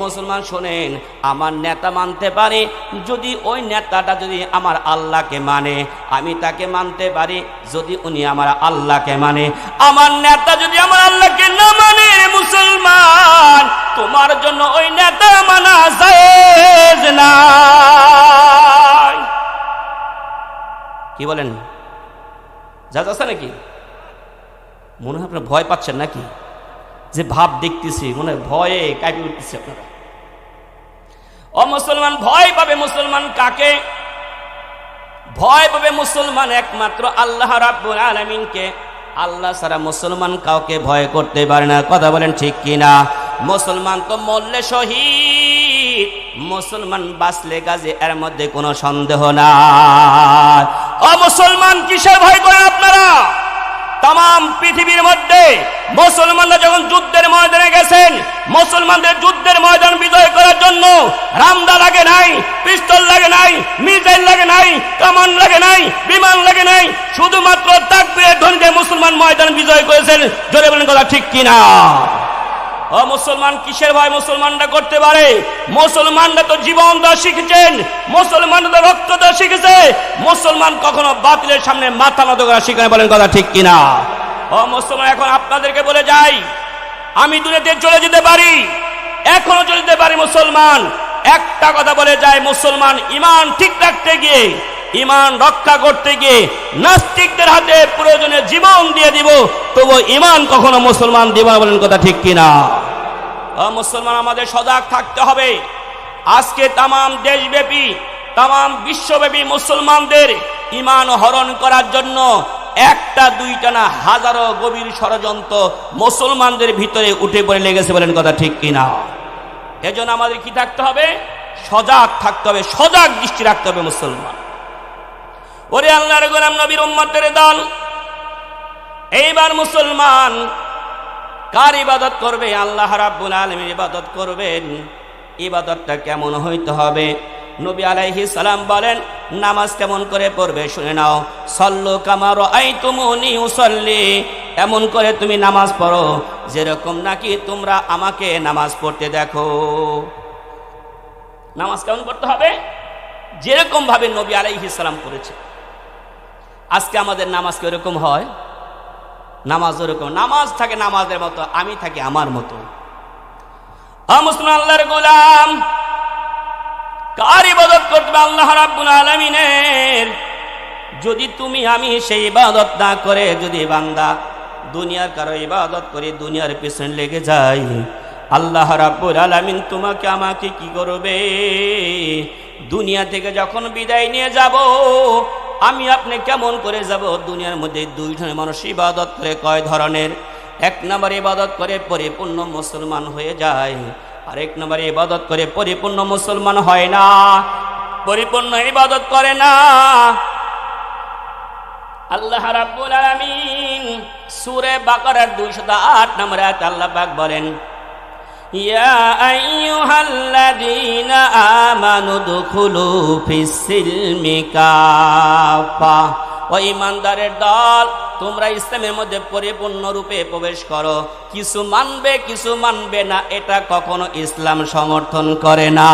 মুসলমান শোনেন, আমার নেতা মানতে পারে যদি ওই নেতাটা যদি আমার আল্লাহকে মানে, আমি তাকে মানতে পারি যদি উনি আমার আল্লাহকে মানে। আমার নেতা যদি আমার আল্লাহকে না মানে, মুসলমান তোমার জন্য ওই নেতা মানা জায়েজ না। কি বলেন, জায়েজ আছে নাকি? মনে হয় আপনারা ভয় পাচ্ছেন নাকি? যে ভাব দেখতেছি মনে হয় ভয়ে কাঁপে উঠতেছে আপনারা। ও মুসলমান, ভয় পাবে মুসলমান কাকে? ভয় পাবে মুসলমান একমাত্র আল্লাহ রাব্বুল আলামিনকে। আল্লাহ ছাড়া মুসলমান কাউকে ভয় করতে পারে না। কথা বলেন ঠিক কিনা? মুসলমান তো মরলে শহীদ, মুসলমান বাঁচলে গাজী, এর মধ্যে কোনো সন্দেহ নাই। ও মুসলমান, কিসের ভয় করেন আপনারা? তাম পৃথিবীর মধ্যে মুসলমানরা যখন যুদ্ধের ময়দানে গেছেন, মুসলমানদের যুদ্ধের ময়দান বিজয় করার জন্য রামদা লাগে নাই, পিস্তল লাগে নাই, মিসাইল লাগে নাই, কামান লাগে নাই, বিমান লাগে নাই, শুধুমাত্র তাকবীরের ধ্বনিতে মুসলমান ময়দান বিজয় করেছেন। জোরে বলেন কথা ঠিক কিনা? ও মুসলমান, কিসের ভয় মুসলমানরা করতে পারে? মুসলমানরা তো জীবন দেওয়া শিখেছেন, মুসলমানরা তো রক্ত দেওয়া শিখেছে। মুসলমান কখনো বাতিলের সামনে মাথা নত করা শিখে না। বলেন কথা ঠিক কিনা? ও মুসলমান, এখন আপনাদেরকে বলে যাই, আমি দুনিয়াতে চলে যেতে পারি, এখনো চলে যেতে পারি। মুসলমান একটা কথা বলে যায়, মুসলমান ঈমান ঠিক রাখতে গিয়ে, ঈমান রক্ষা করতে গিয়ে নাস্তিকদের হাতে প্রয়োজনে জীবন দিয়ে দিব, তবু ঈমান কখনো মুসলমান দিব না। বলেন কথা ঠিক কিনা? মুসলমান আমাদের সজাগ থাকতে হবে। আজকে তাম দেশব্যাপী, তাম বিশ্বব্যাপী মুসলমানদের ঈমান হরণ করার জন্য একটা দুইটা না, হাজারো গভীর ষড়যন্ত্র মুসলমানদের ভিতরে উঠে পড়ে লেগেছে। বলেন কথা ঠিক কিনা? এজন্য আমাদের কি থাকতে হবে? সজাগ থাকতে হবে, সজাগ দৃষ্টি রাখতে হবে মুসলমান। ওরে আল্লাহর গোলাম, নবীর উম্মতের দল, এইবার মুসলমান কার ইবাদত করবে? আল্লাহ রাব্বুল আলামিনের ইবাদত করবেন। ইবাদতটা কেমন হইতে হবে? নবী আলাইহিস সালাম বলেন, নামাজ কেমন করে পড়বে শুনে নাও। সল্লু কামা রাআইতুমুনি উসাল্লি, এমন করে তুমি নামাজ পড়ো যেরকম নাকি তোমরা আমাকে নামাজ পড়তে দেখো। নামাজ কেমন পড়তে হবে? যেরকম ভাবে নবী আলাইহিস সালাম করেছে। আজকে আমাদের নামাজ কি এরকম হয়? নামাজ ওরকম, নামাজ থাকে নামাজের মতো, আমি থাকি আমার মতো। মুসলমান আল্লাহর গোলাম, কার ইবাদত করতে হবে? আল্লাহ রাব্বুল আলামিনের। যদি তুমি আমি সেই ইবাদত না করে যদি বান্দা দুনিয়ার কারো ইবাদত করে দুনিয়ার পেছনে লেগে যায়, আল্লাহ রাব্বুল আলামিন তোমাকে আমাকে কি করবে? দুনিয়া থেকে যখন বিদায় নিয়ে যাব, আমি আপনি কেমন করে যাব? দুনিয়ার মধ্যে দুই ধরনের মানুষ ইবাদত করে। কয় ধরনের? এক নম্বর ইবাদত করে পরিপূর্ণ মুসলমান হয়ে যায়, আর এক নম্বর ইবাদত করে পরিপূর্ণ মুসলমান হয় না, পরিপূর্ণ ইবাদত করে না। আল্লাহ রাব্বুল আলামিন সূরা বাকারার 208 নম্বর আয়াতে আল্লাহ পাক বলেন, ইয়া আইয়ুহাল্লাযীনা আমানু দুখুলু ফিস-সিলমি কাফা। ও ঈমানদারের দল, তোমরা ইসলামের মধ্যে পরিপূর্ণ রূপে প্রবেশ করো। কিছু মানবে কিছু মানবে না, এটা কখনো ইসলাম সমর্থন করে না।